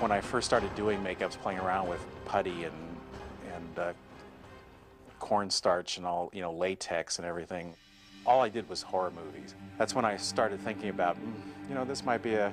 When I first started doing makeups, playing around with putty and cornstarch and all, latex and everything, all I did was horror movies. That's when I started thinking about, this might be a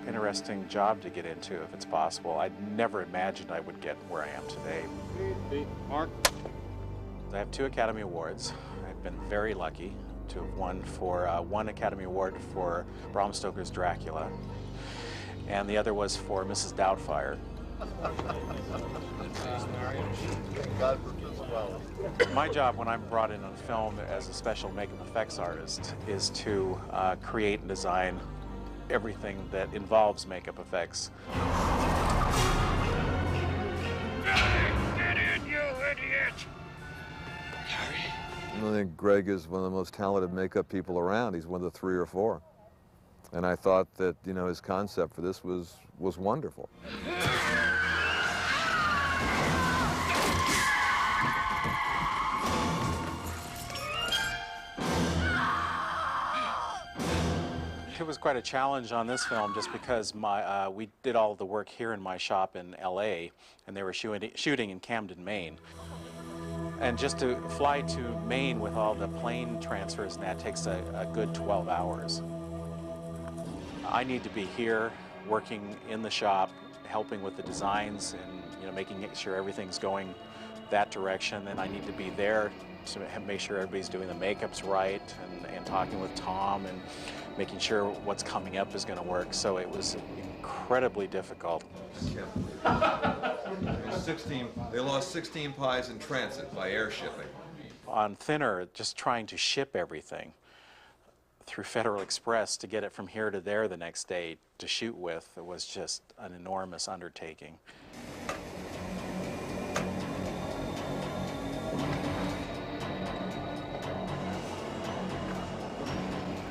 interesting job to get into if it's possible. I'd never imagined I would get where I am today. Mark. I have 2 Academy Awards. I've been very lucky to have won for one Academy Award for Bram Stoker's Dracula, and the other was for Mrs. Doubtfire. My job when I'm brought in on film as a special makeup effects artist is to create and design everything that involves makeup effects. Get in, you idiot! I think Greg is one of the most talented makeup people around. He's one of the 3 or 4. And I thought that, his concept for this was wonderful. It was quite a challenge on this film just because we did all the work here in my shop in LA, and they were shooting in Camden, Maine. And just to fly to Maine with all the plane transfers and that takes a good 12 hours. I need to be here working in the shop, helping with the designs and making sure everything's going that direction. And I need to be there to make sure everybody's doing the makeups right and talking with Tom and making sure what's coming up is going to work. So it was incredibly difficult. They lost 16 pies in transit by air shipping. On Thinner, just trying to ship everything through Federal Express to get it from here to there the next day to shoot with, it was just an enormous undertaking.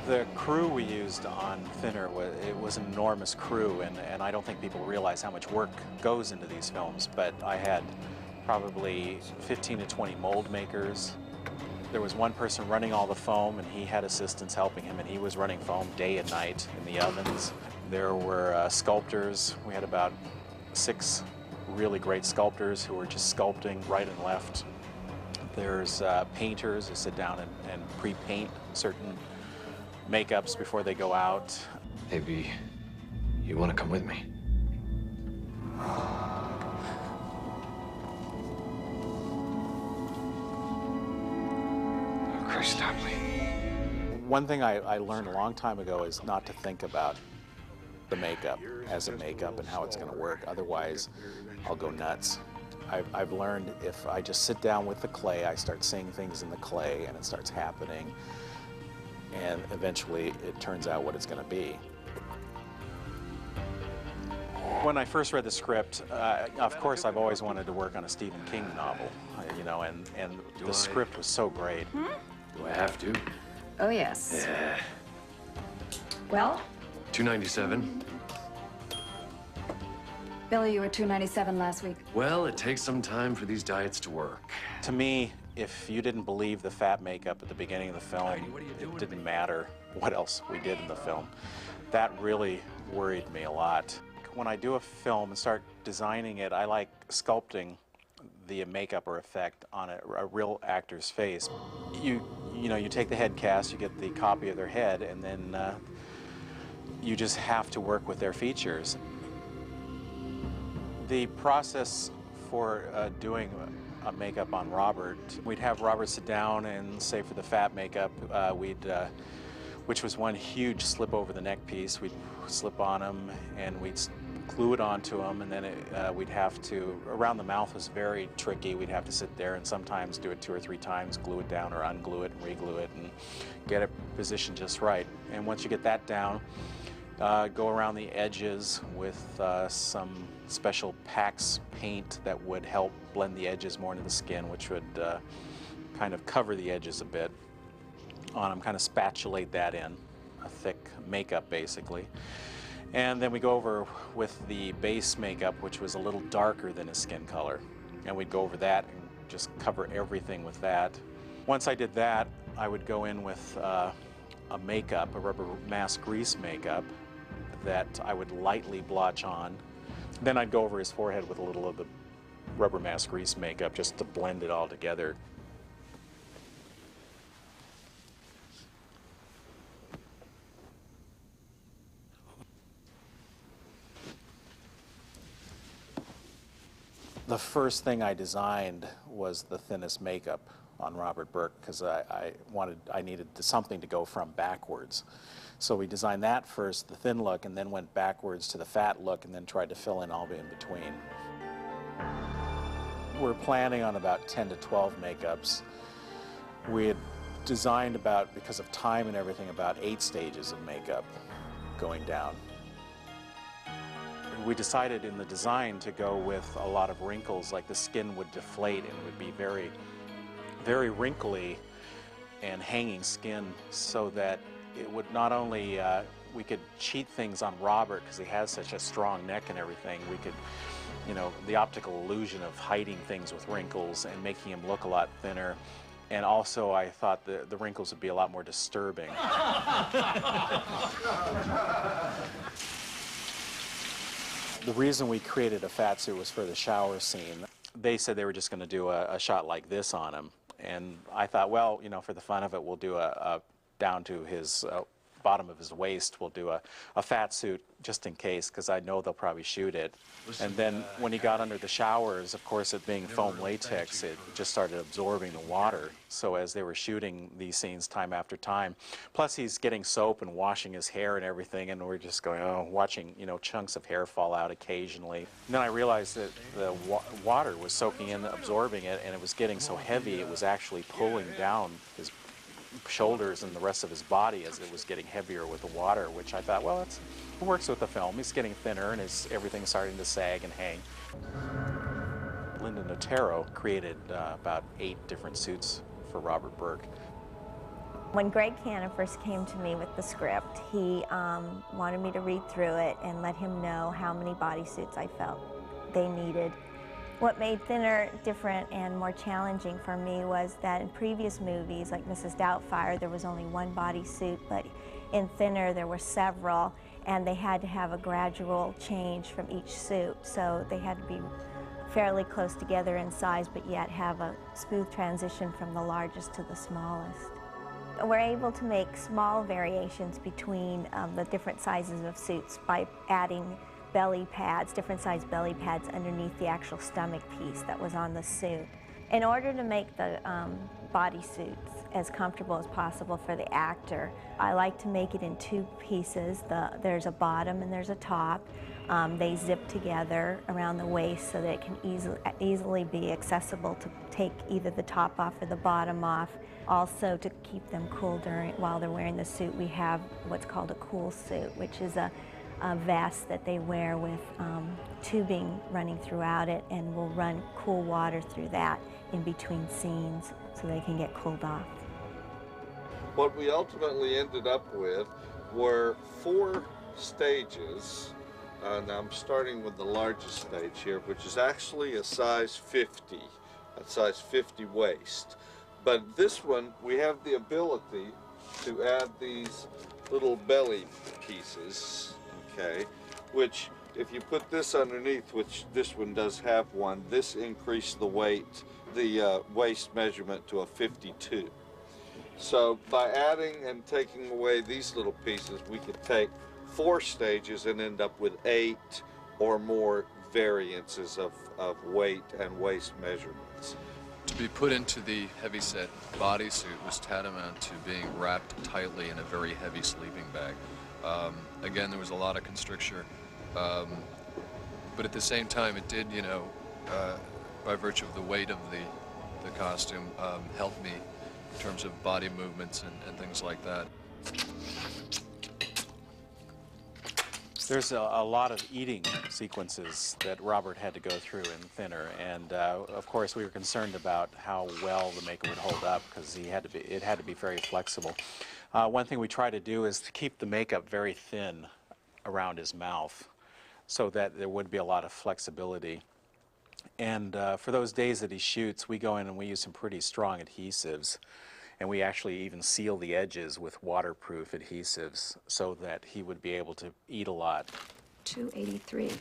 The crew we used on Thinner, it was an enormous crew, and I don't think people realize how much work goes into these films, but I had probably 15 to 20 mold makers. There was one person running all the foam, and he had assistants helping him, and he was running foam day and night in the ovens. There were sculptors. We had about 6 really great sculptors who were just sculpting right and left. There's painters who sit down and pre-paint certain makeups before they go out. Maybe you want to come with me? Oh, Christ, stop me. One thing I learned a long time ago is not to think about the makeup as a makeup and how it's going to work. Otherwise, I'll go nuts. I've learned if I just sit down with the clay, I start seeing things in the clay and it starts happening. And eventually it turns out what it's going to be. When I first read the script, of course I've always wanted to work on a Stephen King novel, and the script was so great. Do I have to? Oh, yes. Yeah. Well? $2.97. Billy, you were $2.97 last week. Well, it takes some time for these diets to work. To me, if you didn't believe the fat makeup at the beginning of the film, it didn't matter what else we did in the film. That really worried me a lot. When I do a film and start designing it, I like sculpting the makeup or effect on a real actor's face. You take the head cast, you get the copy of their head, and then you just have to work with their features. The process for doing a makeup on Robert, we'd have Robert sit down and say for the fat makeup, which was one huge slip over the neck piece, we'd slip on him and we'd glue it onto him, and then we'd have to, around the mouth was very tricky, we'd have to sit there and sometimes do it 2 or 3 times, glue it down or unglue it and re-glue it and get it positioned just right. And once you get that down, go around the edges with some special Pax paint that would help blend the edges more into the skin, which would kind of cover the edges a bit on them, kind of spatulate that in, a thick makeup basically. And then we go over with the base makeup, which was a little darker than his skin color. And we'd go over that and just cover everything with that. Once I did that, I would go in with a makeup, a rubber mask grease makeup, that I would lightly blotch on Then I'd go over his forehead with a little of the rubber mask grease makeup just to blend it all together. The first thing I designed was the thinnest makeup on Robert Burke because I needed something to go from backwards. So we designed that first, the thin look, and then went backwards to the fat look and then tried to fill in all the in between. We're planning on about 10 to 12 makeups. We had designed about, because of time and everything, about 8 stages of makeup going down. We decided in the design to go with a lot of wrinkles, like the skin would deflate and would be very, very wrinkly and hanging skin, so that it would not only, we could cheat things on Robert because he has such a strong neck and everything. We could, you know, the optical illusion of hiding things with wrinkles and making him look a lot thinner. And also I thought the wrinkles would be a lot more disturbing. The reason we created a fat suit was for the shower scene. They said they were just going to do a shot like this on him. And I thought, well, you know, for the fun of it, we'll do a down to his bottom of his waist, we'll do a fat suit just in case, because I know they'll probably shoot it. And then when he got under the showers, of course, it being foam latex, it just started absorbing the water. So as they were shooting these scenes time after time, plus he's getting soap and washing his hair and everything, and we're just going, oh, watching, you know, chunks of hair fall out occasionally. And then I realized that the water was soaking in, absorbing it, and it was getting so heavy, it was actually pulling down his shoulders and the rest of his body as it was getting heavier with the water, which I thought, well, it works with the film. He's getting thinner and everything's starting to sag and hang. Linda Notaro created about 8 different suits for Robert Burke. When Greg Cannon first came to me with the script, he wanted me to read through it and let him know how many bodysuits I felt they needed. What made Thinner different and more challenging for me was that in previous movies, like Mrs. Doubtfire, there was only one bodysuit, but in Thinner there were several, and they had to have a gradual change from each suit. So they had to be fairly close together in size, but yet have a smooth transition from the largest to the smallest. We're able to make small variations between the different sizes of suits by adding belly pads, different size belly pads underneath the actual stomach piece that was on the suit. In order to make the bodysuits as comfortable as possible for the actor, I like to make it in 2 pieces. There's a bottom and there's a top. They zip together around the waist so that it can easily be accessible to take either the top off or the bottom off. Also, to keep them cool while they're wearing the suit, we have what's called a cool suit, which is a vest that they wear with tubing running throughout it, and will run cool water through that in between scenes so they can get cooled off. What we ultimately ended up with were 4 stages, and I'm starting with the largest stage here, which is actually a size 50, a size 50 waist. But this one, we have the ability to add these little belly pieces, okay, which if you put this underneath, which this one does have one, this increased the weight, the waist measurement to a 52. So by adding and taking away these little pieces, we could take 4 stages and end up with 8 or more variances of weight and waist measurements. To be put into the heavyset bodysuit was tantamount to being wrapped tightly in a very heavy sleeping bag. Again, there was a lot of constriction, but at the same time, it did, you know, by virtue of the weight of the costume, help me in terms of body movements and things like that. There's a lot of eating sequences that Robert had to go through in Thinner, and of course we were concerned about how well the makeup would hold up because it had to be very flexible. One thing we try to do is to keep the makeup very thin around his mouth so that there would be a lot of flexibility. And for those days that he shoots, we go in and we use some pretty strong adhesives. And we actually even seal the edges with waterproof adhesives so that he would be able to eat a lot. 283.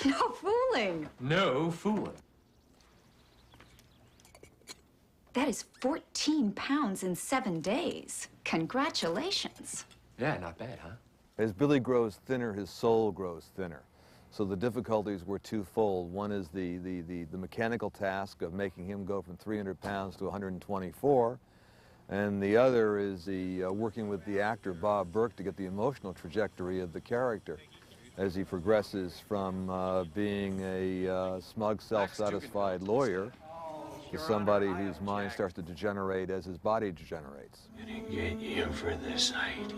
No fooling. No fooling. That is 14 pounds in 7 days. Congratulations. Yeah, not bad, huh? As Billy grows thinner, his soul grows thinner. So the difficulties were twofold. One is the mechanical task of making him go from 300 pounds to 124. And the other is the working with the actor, Bob Burke, to get the emotional trajectory of the character as he progresses from being a smug, self-satisfied lawyer to somebody whose mind starts to degenerate as his body degenerates. Gonna get you for this, Heidi.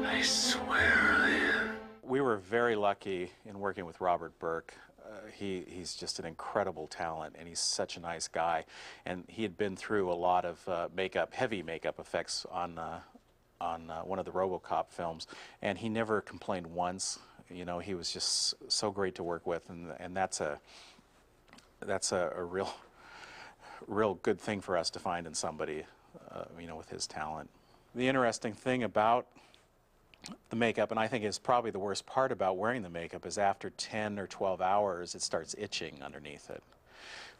I swear I am. We were very lucky in working with Robert Burke. He's just an incredible talent, and he's such a nice guy. And he had been through a lot of heavy makeup effects on one of the RoboCop films, and he never complained once. You know, he was just so great to work with, and that's a real good thing for us to find in somebody, you know, with his talent. The interesting thing about the makeup, and I think is probably the worst part about wearing the makeup, is after 10 or 12 hours, it starts itching underneath it.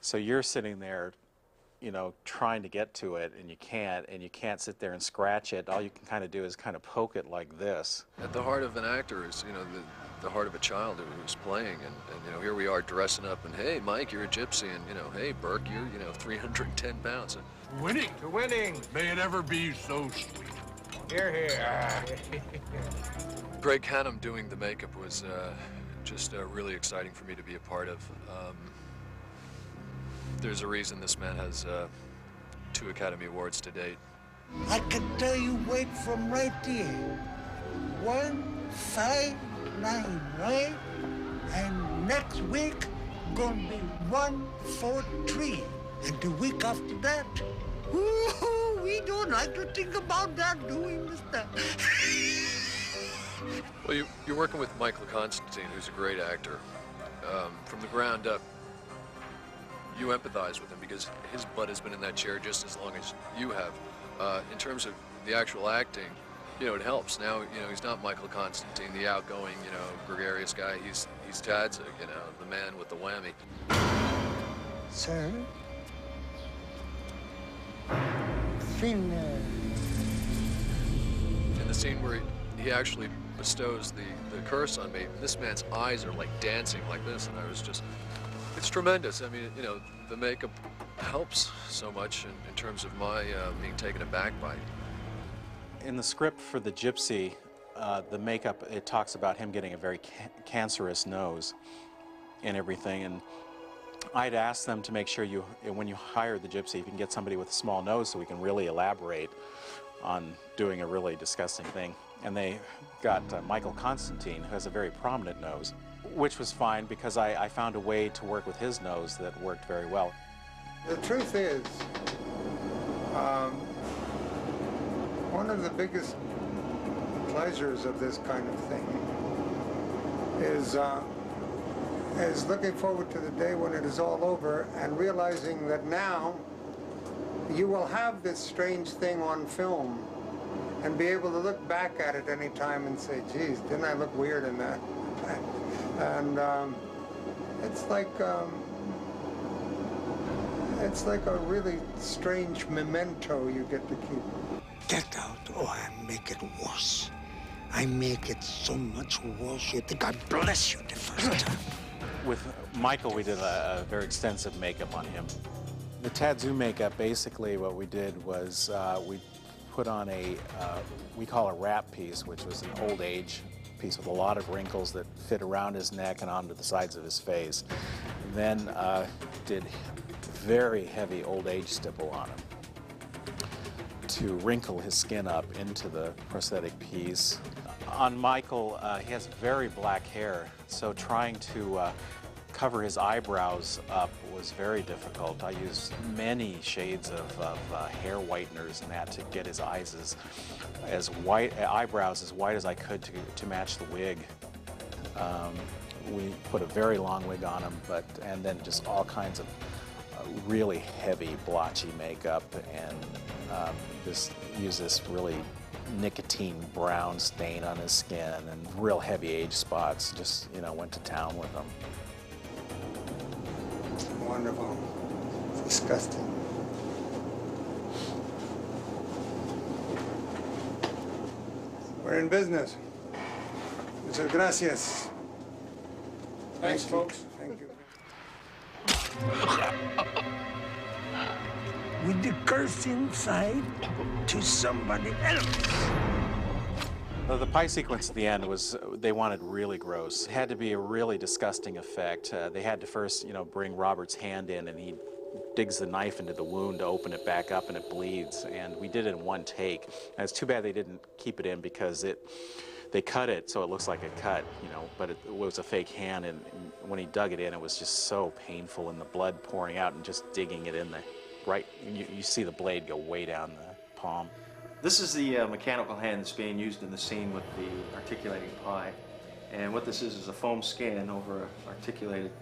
So you're sitting there, you know, trying to get to it, and you can't sit there and scratch it. All you can kind of do is kind of poke it like this. At the heart of an actor is, you know, the heart of a child who's playing, and you know, here we are dressing up, and hey, Mike, you're a gypsy, and you know, hey, Burke, you're, you know, 310 pounds. Winning to winning. May it ever be so sweet. Here, here. Greg Canham doing the makeup was just really exciting for me to be a part of. There's a reason this man has 2 Academy Awards to date. I can tell you weight from right there. 159, right? And next week, gonna be 143. And the week after that, woo-hoo, we don't like to think about that, do we, mister? Well, you're working with Michael Constantine, who's a great actor. From the ground up, you empathize with him because his butt has been in that chair just as long as you have. In terms of the actual acting, you know, it helps. Now, you know, he's not Michael Constantine, the outgoing, you know, gregarious guy. He's Tadza, you know, the man with the whammy. Sir? Fin. In the scene where he actually bestows the curse on me, this man's eyes are like dancing like this, and I was just, it's tremendous. I mean, you know, the makeup helps so much in terms of my being taken aback by it. In the script for the Gypsy, the makeup, it talks about him getting a very cancerous nose and everything, and I'd asked them to make sure when you hire the Gypsy, you can get somebody with a small nose so we can really elaborate on doing a really disgusting thing. And they got Michael Constantine, who has a very prominent nose, which was fine because I found a way to work with his nose that worked very well. The truth is, one of the biggest pleasures of this kind of thing is looking forward to the day when it is all over and realizing that now you will have this strange thing on film and be able to look back at it any time and say, geez, didn't I look weird in that? And it's like a really strange memento you get to keep. Get out or I make it worse. I make it so much worse you think I bless you the first time. With Michael, we did a very extensive makeup on him. The Tadzu makeup, basically what we did was we put on we call a wrap piece, which was an old age piece with a lot of wrinkles that fit around his neck and onto the sides of his face. Then did very heavy old age stipple on him to wrinkle his skin up into the prosthetic piece. On Michael, he has very black hair, so trying to cover his eyebrows up was very difficult. I used many shades of hair whiteners and that to get his eyes eyebrows as white as I could to match the wig. We put a very long wig on him, and then just all kinds of really heavy blotchy makeup, and use this really nicotine brown stain on his skin and real heavy age spots. Just, you know, went to town with him. Wonderful. Disgusting. We're in business. Muchas gracias. Thanks, folks. Thank you. With the curse inside to somebody else. The pie sequence at the end was, they wanted really gross. It had to be a really disgusting effect. They had to first, you know, bring Robert's hand in, and he digs the knife into the wound to open it back up, and it bleeds. And we did it in one take. And it's too bad they didn't keep it in, because they cut it so it looks like a cut, you know, but it was a fake hand, and when he dug it in, it was just so painful, and the blood pouring out and just digging it in the right, you see the blade go way down the palm. This is the mechanical hand that's being used in the scene with the articulating pie. And what this is a foam skin over an articulated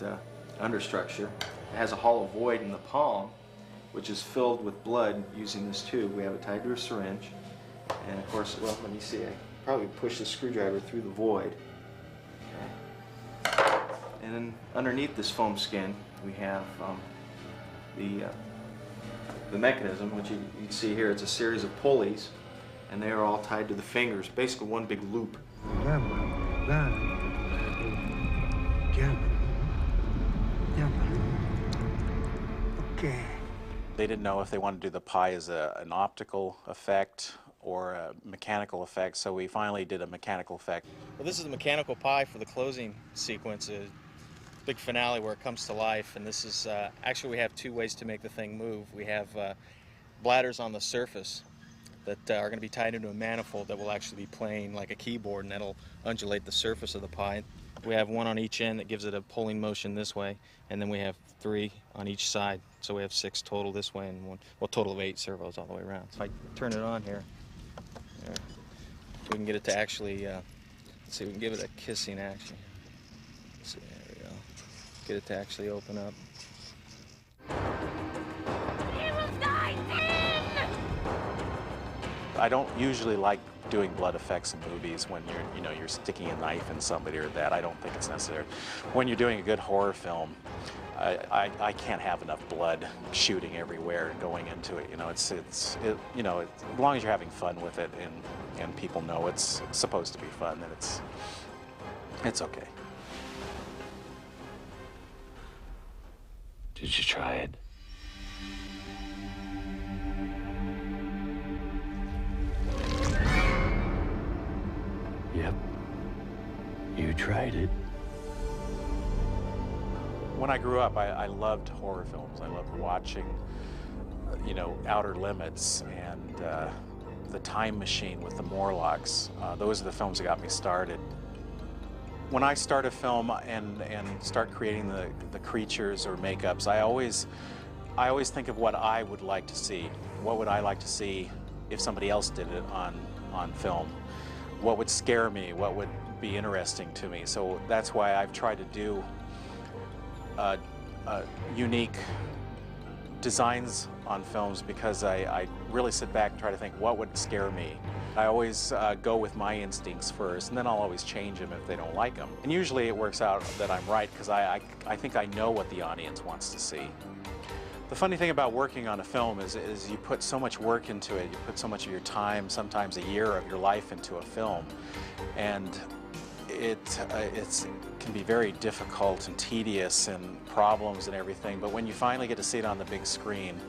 understructure. It has a hollow void in the palm, which is filled with blood using this tube. We have it tied to a syringe. And of course, well, let me see, I probably push the screwdriver through the void. Okay. And then underneath this foam skin, we have the mechanism, which you can see here. It's a series of pulleys, and they are all tied to the fingers, basically one big loop. Okay. They didn't know if they wanted to do the pie as an optical effect or a mechanical effect, so we finally did a mechanical effect. Well, this is the mechanical pie for the closing sequence, a big finale where it comes to life. And this is, actually we have two ways to make the thing move. We have bladders on the surface that are going to be tied into a manifold that will actually be playing like a keyboard, and that'll undulate the surface of the pie. We have one on each end that gives it a pulling motion this way, and then we have 3 on each side. So we have 6 total this way, and one, well, total of 8 servos all the way around. So if I turn it on here, there, we can get it to actually, let's see, we can give it a kissing action. Let's see, there we go. Get it to actually open up. I don't usually like doing blood effects in movies when you're sticking a knife in somebody or that. I don't think it's necessary. When you're doing a good horror film, I can't have enough blood shooting everywhere and going into it. You know, as long as you're having fun with it and people know it's supposed to be fun, then it's okay. Did you try it? Yep. You tried it. When I grew up, I loved horror films. I loved watching, Outer Limits and The Time Machine with the Morlocks. Those are the films that got me started. When I start a film and start creating the creatures or makeups, I always think of what I would like to see. What would I like to see if somebody else did it on film? What would scare me? What would be interesting to me? So that's why I've tried to do unique designs on films, because I really sit back and try to think, what would scare me? I always go with my instincts first, and then I'll always change them if they don't like them. And usually it works out that I'm right, because I think I know what the audience wants to see. The funny thing about working on a film is you put so much work into it, you put so much of your time, sometimes a year of your life into a film, and it can be very difficult and tedious and problems and everything, but when you finally get to see it on the big screen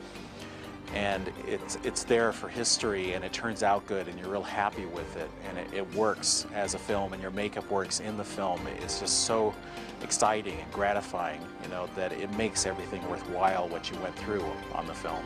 and it's there for history and it turns out good and you're real happy with it and it works as a film and your makeup works in the film, it's just so exciting and gratifying, that it makes everything worthwhile what you went through on the film.